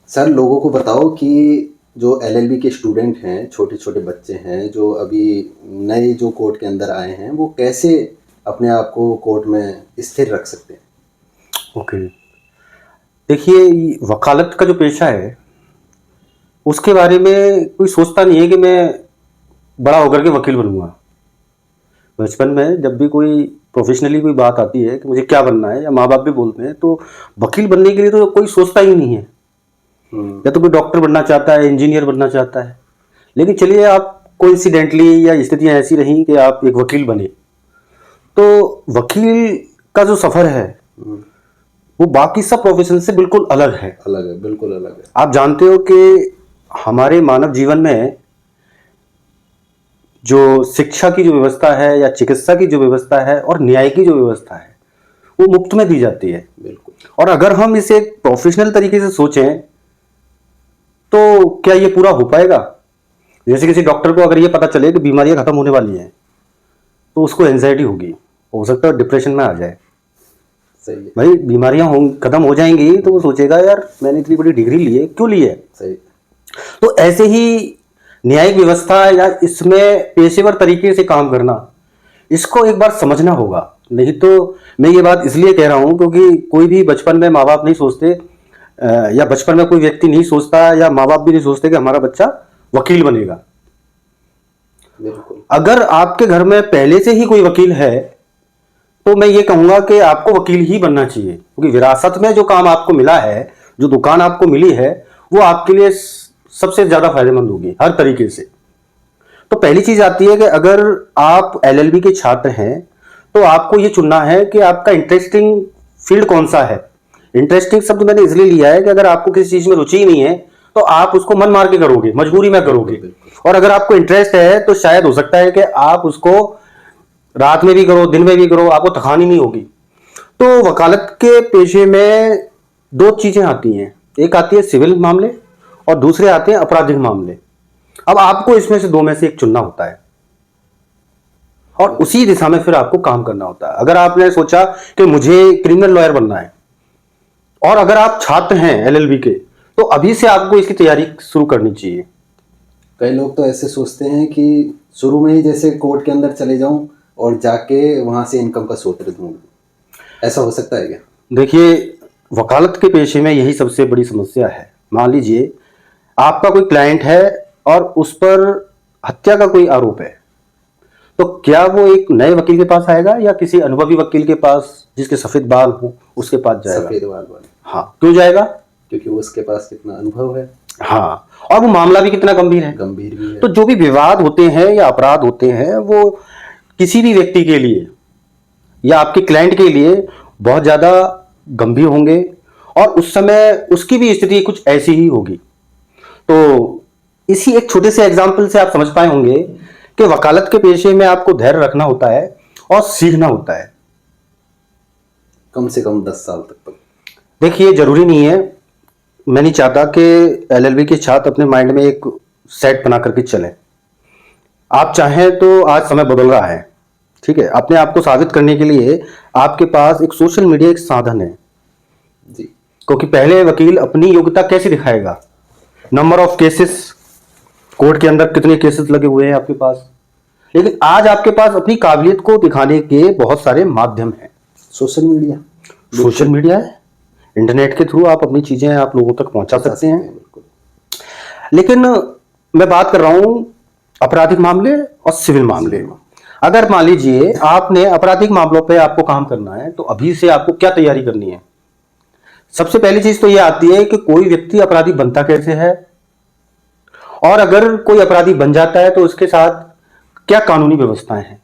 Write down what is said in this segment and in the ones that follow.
Sir लोगों को बताओ कि जो एलएलबी के स्टूडेंट हैं, छोटे-छोटे बच्चे हैं, जो अभी नए जो कोर्ट के अंदर आए हैं, वो कैसे अपने आप को कोर्ट में स्थिर रख सकते हैं? ओके। देखिए, वकालत का जो पेशा है, उसके बारे में कोई सोचता नहीं है कि मैं बड़ा होकर के वकील बनूँगा। बचपन में जब भी कोई प्रोफ़ेशनली कोई बात आती है कि मुझे क्या बनना है या माँ-बाप भी बोलते हैं, तो वकील बनने के लिए तो कोई सोचता ही नहीं है। हुँ, या तो कोई डॉक्टर बनना चाहता है, इंजीनियर बनना चाहता है। लेकिन चलिए आप कोइंसिडेंटली या स्थितियाँ ऐसी रहीं कि आप एक वकील बने। तो वकील का जो सफ़र है, हुँ, वो बाकी सब प्रोफ़ेशन से बिल्कुल अलग है। अलग है, बिल्कुल अलग है। आप जानते हो कि हमारे मानव जीवन में जो शिक्षा की जो व्यवस्था है या चिकित्सा की जो व्यवस्था है और न्याय की जो व्यवस्था है, वो मुफ्त में दी जाती है। बिल्कुल, और अगर हम इसे एक प्रोफेशनल तरीके से सोचें, तो क्या ये पूरा हो पाएगा? जैसे किसी डॉक्टर को अगर ये पता चले कि बीमारियां खत्म होने वाली हैं, तो उसको एंजाइटी होगी, हो सकता है डिप्रेशन में आ जाए। सही है, भाई बीमारियां खत्म हो जाएंगी तो वो सोचेगा यार मैंने इतनी बड़ी डिग्री ली है, क्यों ली है? सही। तो ऐसे ही न्यायिक व्यवस्था या इसमें पेशेवर तरीके से काम करना, इसको एक बार समझना होगा। नहीं तो मैं ये बात इसलिए कह रहा हूं क्योंकि कोई भी बचपन में माँ बाप नहीं सोचते, या बचपन में कोई व्यक्ति नहीं सोचता या माँ बाप भी नहीं सोचते कि हमारा बच्चा वकील बनेगा। बिल्कुल, अगर आपके घर में पहले से ही कोई वकील है, तो मैं ये कहूंगा कि आपको वकील ही बनना चाहिए, क्योंकि विरासत में जो काम आपको मिला है, जो दुकान आपको मिली है, वो आपके लिए सबसे ज्यादा फायदेमंद होगी हर तरीके से। तो पहली चीज आती है कि अगर आप एलएलबी के छात्र हैं, तो आपको ये चुनना है कि आपका इंटरेस्टिंग फील्ड कौन सा है। इंटरेस्टिंग शब्द मैंने इसलिए लिया है कि अगर आपको किसी चीज में रुचि ही नहीं है, तो आप उसको मन मार के करोगे, मजबूरी में बिल्कुल, करोगे। बिल्कुल। और अगर आपको इंटरेस्ट है, तो शायद हो सकता है कि आप उसको रात में भी करो, दिन में भी करो, आपको थकान ही नहीं होगी। तो वकालत के पेशे में दो चीजें आती हैं, एक आती है सिविल मामले और दूसरे आते हैं आपराधिक मामले। अब आपको इसमें से दो में से एक चुनना होता है और उसी दिशा में फिर आपको काम करना होता है। अगर आपने सोचा कि मुझे क्रिमिनल लॉयर बनना है और अगर आप छात्र हैं एलएलबी के, तो अभी से आपको इसकी तैयारी शुरू करनी चाहिए। कई लोग तो ऐसे सोचते हैं कि शुरू में ही जैसे कोर्ट के अंदर चले जाऊँ और जाके वहाँ से इनकम का स्रोत ढूँढ लूँ। ऐसा हो सकता है क्या? देखिए, वकालत के पेशे में यही सबसे बड़ी समस्या है। मान लीजिए आपका कोई क्लाइंट है और उस पर हत्या का कोई आरोप है, तो क्या वो एक नए वकील के पास आएगा या किसी अनुभवी वकील के पास जिसके सफेद बाल हो उसके पास जाएगा? सफ़ेद बाल वाले, हाँ, क्यों जाएगा? क्योंकि उसके पास कितना अनुभव है, हाँ, और वो मामला भी कितना गंभीर है। गंभीर भी है। तो जो भी विवाद होते हैं या अपराध होते हैं, वो किसी भी व्यक्ति के लिए या आपके क्लाइंट के लिए बहुत ज्यादा गंभीर होंगे और उस समय उसकी भी स्थिति कुछ ऐसी ही होगी। तो इसी एक छोटे से एग्जाम्पल से आप समझ पाए होंगे कि वकालत के पेशे में आपको धैर्य रखना होता है और सीखना होता है। कम से कम 10 साल तक। देखिए, जरूरी नहीं है, मैं नहीं चाहता कि एलएलबी के छात्र अपने माइंड में एक सेट बना करके चलें। आप चाहें तो आज समय बदल रहा है, ठीक है, अपने आप को साबित करने के लिए आपके पास एक सोशल मीडिया एक साधन है। जी, क्योंकि पहले वकील अपनी योग्यता कैसे दिखाएगा? नंबर ऑफ केसेस, कोर्ट के अंदर कितने केसेस लगे हुए हैं आपके पास। लेकिन आज आपके पास अपनी काबिलियत को दिखाने के बहुत सारे माध्यम हैं। सोशल मीडिया, सोशल मीडिया है, इंटरनेट के थ्रू आप अपनी चीजें आप लोगों तक पहुंचा सकते हैं। बिल्कुल। लेकिन मैं बात कर रहा हूं आपराधिक मामले और सिविल मामले। अगर मान लीजिए आपने आपराधिक मामलों पे आपको काम करना है, तो अभी से आपको क्या तैयारी करनी है? सबसे पहली चीज तो यह आती है कि कोई व्यक्ति अपराधी बनता कैसे है, और अगर कोई अपराधी बन जाता है तो उसके साथ क्या कानूनी व्यवस्थाएं हैं।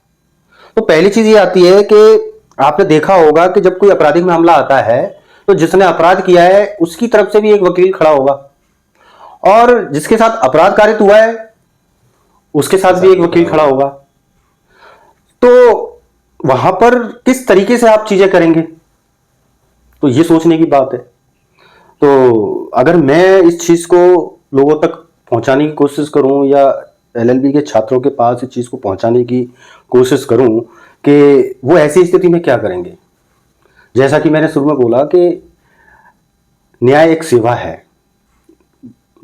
तो पहली चीज ये आती है कि आपने देखा होगा कि जब कोई आपराधिक मामला आता है, तो जिसने अपराध किया है उसकी तरफ से भी एक वकील खड़ा होगा और जिसके साथ अपराध कारित हुआ है उसके साथ भी एक वकील खड़ा होगा। तो वहां पर किस तरीके से आप चीजें करेंगे, तो ये सोचने की बात है। तो अगर मैं इस चीज को लोगों तक पहुंचाने की कोशिश करूं या एलएलबी के छात्रों के पास इस चीज को पहुंचाने की कोशिश करूं कि वो ऐसी स्थिति में क्या करेंगे, जैसा कि मैंने शुरू में बोला कि न्याय एक सेवा है।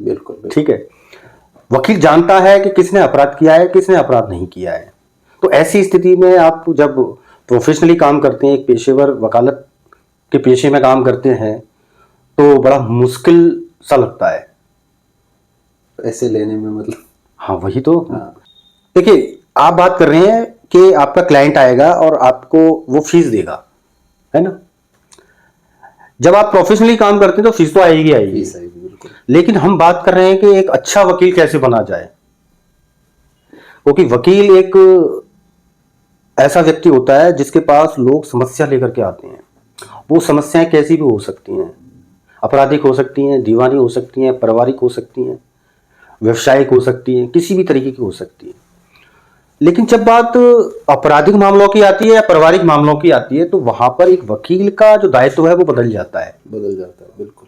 बिल्कुल बिल्कुल। ठीक है, वकील जानता है कि किसने अपराध किया है, किसने अपराध नहीं किया है। तो ऐसी स्थिति में आप जब प्रोफेशनली काम करते हैं, एक पेशेवर वकालत के पेशे में काम करते हैं, तो बड़ा मुश्किल सा लगता है। पैसे लेने में मतलब। हाँ वही तो। हाँ देखिए, आप बात कर रहे हैं कि आपका क्लाइंट आएगा और आपको वो फीस देगा, है ना। जब आप प्रोफेशनली काम करते हैं तो फीस तो आएगी आएगी। फीस आएगी बिल्कुल। लेकिन हम बात कर रहे हैं कि एक अच्छा वकील कैसे बना जाए, क्योंकि वकील एक ऐसा व्यक्ति होता है जिसके पास लोग समस्या लेकर के आते हैं। वो समस्याएं कैसी भी हो सकती हैं, आपराधिक हो सकती हैं, दीवानी हो सकती हैं, पारिवारिक हो सकती हैं, व्यवसायिक हो सकती हैं, किसी भी तरीके की हो सकती है। लेकिन जब बात आपराधिक मामलों की आती है या पारिवारिक मामलों की आती है, तो वहां पर एक वकील का जो दायित्व है वो बदल जाता है। बदल जाता है बिल्कुल।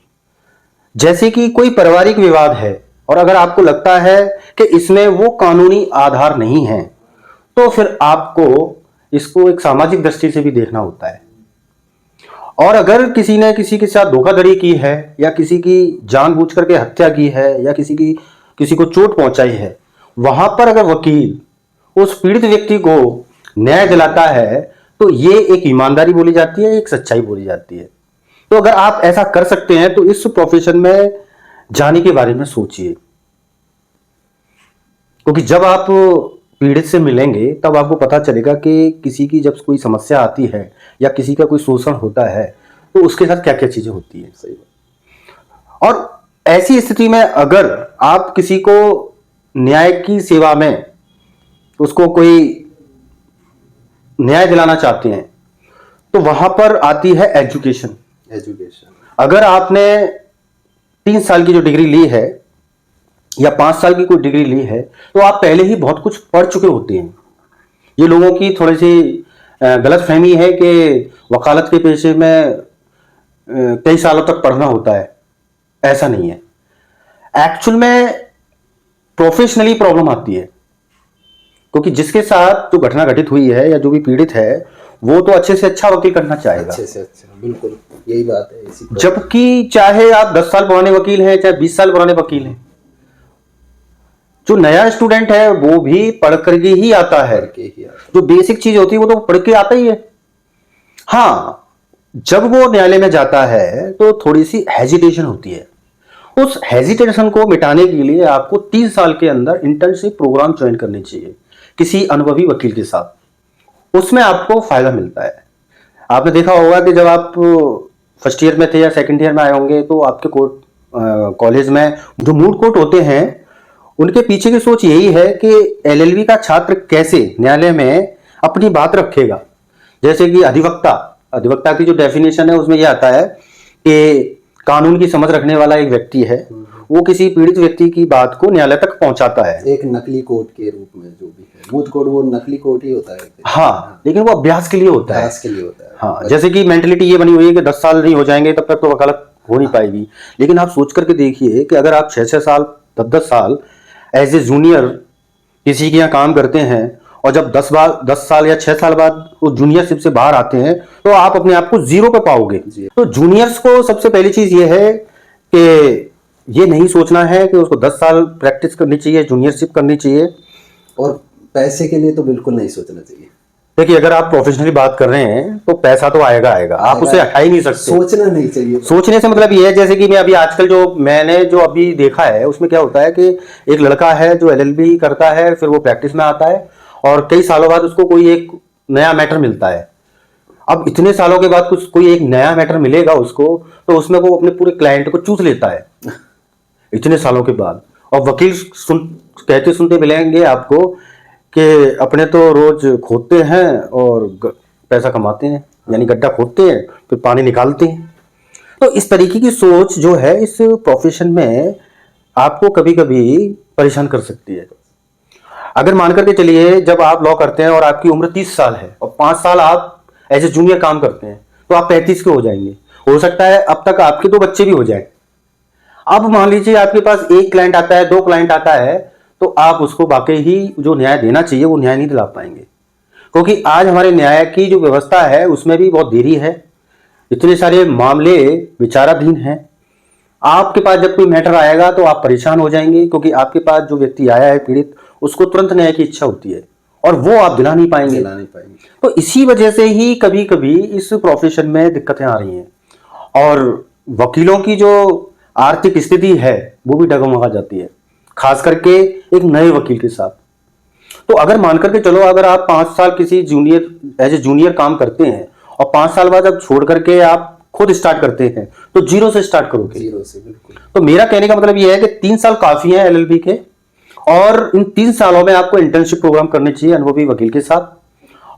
जैसे कि कोई पारिवारिक विवाद है और अगर आपको लगता है कि इसमें वो कानूनी आधार नहीं है, तो फिर आपको इसको एक सामाजिक दृष्टि से भी देखना होता है। और अगर किसी ने किसी के साथ धोखाधड़ी की है या किसी की जानबूझ करके हत्या की है या किसी को चोट पहुंचाई है, वहां पर अगर वकील उस पीड़ित व्यक्ति को न्याय दिलाता है, तो ये एक ईमानदारी बोली जाती है, एक सच्चाई बोली जाती है। तो अगर आप ऐसा कर सकते हैं तो इस प्रोफेशन में जाने के बारे में सोचिए, क्योंकि जब आप पीड़ित से मिलेंगे तब आपको पता चलेगा कि किसी की जब कोई समस्या आती है या किसी का कोई शोषण होता है तो उसके साथ क्या क्या चीजें होती हैं। सही बात। और ऐसी स्थिति में अगर आप किसी को न्याय की सेवा में उसको कोई न्याय दिलाना चाहते हैं, तो वहां पर आती है एजुकेशन। एजुकेशन। अगर आपने 3 साल की जो डिग्री ली है या 5 साल की कोई डिग्री ली है, तो आप पहले ही बहुत कुछ पढ़ चुके होते हैं। ये लोगों की थोड़ी सी गलतफहमी है कि वकालत के पेशे में कई सालों तक पढ़ना होता है। ऐसा नहीं है। एक्चुअल में प्रोफेशनली प्रॉब्लम आती है, क्योंकि जिसके साथ जो घटना घटित हुई है या जो भी पीड़ित है वो तो अच्छे से अच्छा वकील करना चाहेगा। अच्छे से अच्छा, बिल्कुल यही बात है। इसी जबकि चाहे आप 10 साल पुराने वकील हैं चाहे 20 साल पुराने वकील हैं, जो नया स्टूडेंट है वो भी पढ़ करके ही आता है। करके ही आता है। जो बेसिक चीज होती है वो तो पढ़ के आता ही है। हाँ, जब वो न्यायालय में जाता है तो थोड़ी सी हेजिटेशन होती है। उस हेजिटेशन को मिटाने के लिए आपको 3 साल के अंदर इंटर्नशिप प्रोग्राम ज्वाइन करने चाहिए किसी अनुभवी वकील के साथ। उसमें आपको फायदा मिलता है। आपने देखा होगा कि जब आप फर्स्ट ईयर में थे या सेकंड ईयर में आए होंगे तो आपके कोर्ट कॉलेज में जो मूड कोर्ट होते हैं उनके पीछे की सोच यही है कि एलएलबी का छात्र कैसे न्यायालय में अपनी बात रखेगा। जैसे कि अधिवक्ता की जो डेफिनेशन है उसमें यह आता है कि कानून की समझ रखने वाला एक व्यक्ति है, वो किसी पीड़ित व्यक्ति की बात को न्यायालय तक पहुंचाता है। एक नकली कोर्ट के रूप में जो भी है, मूड कोर्ट वो नकली कोर्ट ही होता है। हाँ, लेकिन वो अभ्यास के लिए होता है। अभ्यास के लिए होता है। हाँ, जैसे कि मेंटलिटी ये बनी हुई है कि 10 साल नहीं हो जाएंगे तब तक तो वकालत हो नहीं पाएगी। लेकिन आप सोच करके देखिए कि अगर आप 6-6 साल 10-10 साल एज ए जूनियर किसी के यहाँ काम करते हैं और जब 10 साल या 6 साल बाद वो जूनियरशिप से बाहर आते हैं तो आप अपने आप को जीरो पे पाओगे। तो जूनियर्स को सबसे पहली चीज ये है कि ये नहीं सोचना है कि उसको 10 साल प्रैक्टिस करनी चाहिए, जूनियरशिप करनी चाहिए। और पैसे के लिए तो बिल्कुल नहीं सोचना चाहिए। देखिए, अगर आप प्रोफेशनली बात कर रहे हैं तो पैसा तो आएगा आप उसे हटा ही नहीं सकते। सोचना नहीं चाहिए। सोचने से मतलब ये है, जैसे कि मैं अभी आजकल मैंने जो अभी देखा है उसमें क्या होता है कि एक लड़का है जो एलएलबी करता है, फिर वो प्रैक्टिस में आता है और कई सालों बाद उसको कोई एक नया मैटर मिलता है। अब इतने सालों के बाद कोई एक नया मैटर मिलेगा उसको, तो उसमें वो अपने पूरे क्लाइंट को चूस लेता है इतने सालों के बाद। और वकील कहते सुनते मिलेंगे आपको कि अपने तो रोज खोदते हैं और पैसा कमाते हैं, यानी गड्ढा खोदते हैं फिर पानी निकालते हैं। तो इस तरीके की सोच जो है इस प्रोफेशन में आपको कभी कभी परेशान कर सकती है। अगर मान करके चलिए जब आप लॉ करते हैं और आपकी उम्र 30 साल है और 5 साल आप एज ए जूनियर काम करते हैं तो आप 35 के हो जाएंगे। हो सकता है अब तक आपके 2 बच्चे भी हो जाए। अब मान लीजिए आपके पास 1 क्लाइंट आता है, 2 क्लाइंट आता है, तो आप उसको वाकई ही जो न्याय देना चाहिए वो न्याय नहीं दिला पाएंगे, क्योंकि आज हमारे न्याय की जो व्यवस्था है उसमें भी बहुत देरी है। इतने सारे मामले विचाराधीन हैं। आपके पास जब कोई मैटर आएगा तो आप परेशान हो जाएंगे, क्योंकि आपके पास जो व्यक्ति आया है पीड़ित, उसको तुरंत न्याय की इच्छा होती है और वो आप दिला नहीं पाएंगे। दिला नहीं पाएंगे। तो इसी वजह से ही कभी कभी इस प्रोफेशन में दिक्कतें आ रही हैं और वकीलों की जो आर्थिक स्थिति है वो भी डगमगा जाती है, खास करके एक नए वकील के साथ। तो अगर मान करके चलो, अगर आप 5 साल किसी जूनियर एज ए जूनियर काम करते हैं और 5 साल बाद जब छोड़ करके आप खुद स्टार्ट करते हैं तो जीरो से स्टार्ट करोगे। जीरो से, बिल्कुल। तो मेरा कहने का मतलब यह है कि 3 साल काफी है एलएलबी के, और इन 3 सालों में आपको इंटर्नशिप प्रोग्राम करने चाहिए अनुभवी वकील के साथ,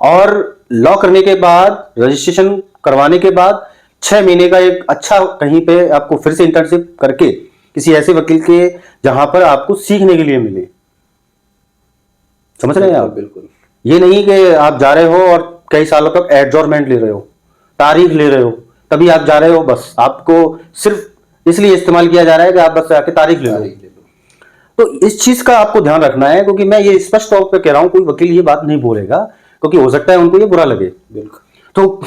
और लॉ करने के बाद, रजिस्ट्रेशन करवाने के बाद 6 महीने का एक अच्छा कहीं पे आपको फिर से इंटर्नशिप करके किसी ऐसे वकील के जहां पर आपको सीखने के लिए मिले। समझ रहे हैं आप? बिल्कुल। ये नहीं कि आप जा रहे हो और कई सालों तक एडजॉर्नमेंट ले रहे हो, तारीख ले रहे हो, तभी आप जा रहे हो, बस आपको सिर्फ इसलिए इस्तेमाल किया जा रहा है कि आप बस आके तारीख ले लो। तो इस चीज का आपको ध्यान रखना है, क्योंकि मैं ये स्पष्ट तौर पे कह रहा हूं, कोई वकील ये बात नहीं बोलेगा, क्योंकि हो सकता है उनको ये बुरा लगे। बिल्कुल। तो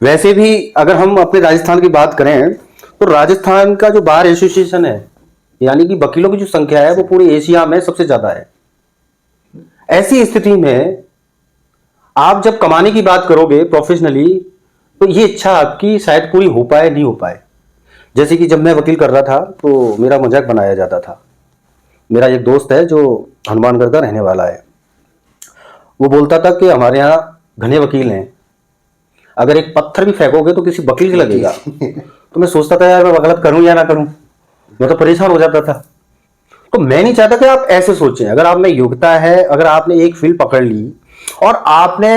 वैसे भी अगर हम अपने राजस्थान की बात करें तो राजस्थान का जो बार एसोसिएशन है, यानी कि वकीलों की जो संख्या है वो पूरे एशिया में सबसे ज्यादा है। ऐसी स्थिति में आप जब कमाने की बात करोगे प्रोफेशनली, तो ये इच्छा आपकी शायद पूरी हो पाए नहीं हो पाए। जैसे कि जब मैं वकील कर रहा था तो मेरा मजाक बनाया जाता था। मेरा एक दोस्त है जो हनुमानगढ़ का रहने वाला है, वो बोलता था कि हमारे यहाँ घने वकील हैं, अगर एक पत्थर भी फेंकोगे तो किसी वकील के लगेगा। तो मैं सोचता था यार मैं गलत करूं या ना करूं, मैं तो परेशान हो जाता था। तो मैं नहीं चाहता कि आप ऐसे सोचें। अगर आप में योग्यता है, अगर आपने एक फील्ड पकड़ ली और आपने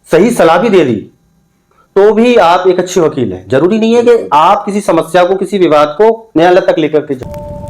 सही सलाह भी दे दी, तो भी आप एक अच्छे वकील हैं। जरूरी नहीं है कि आप किसी समस्या को, किसी विवाद को न्यायालय तक लेकर के जाओ।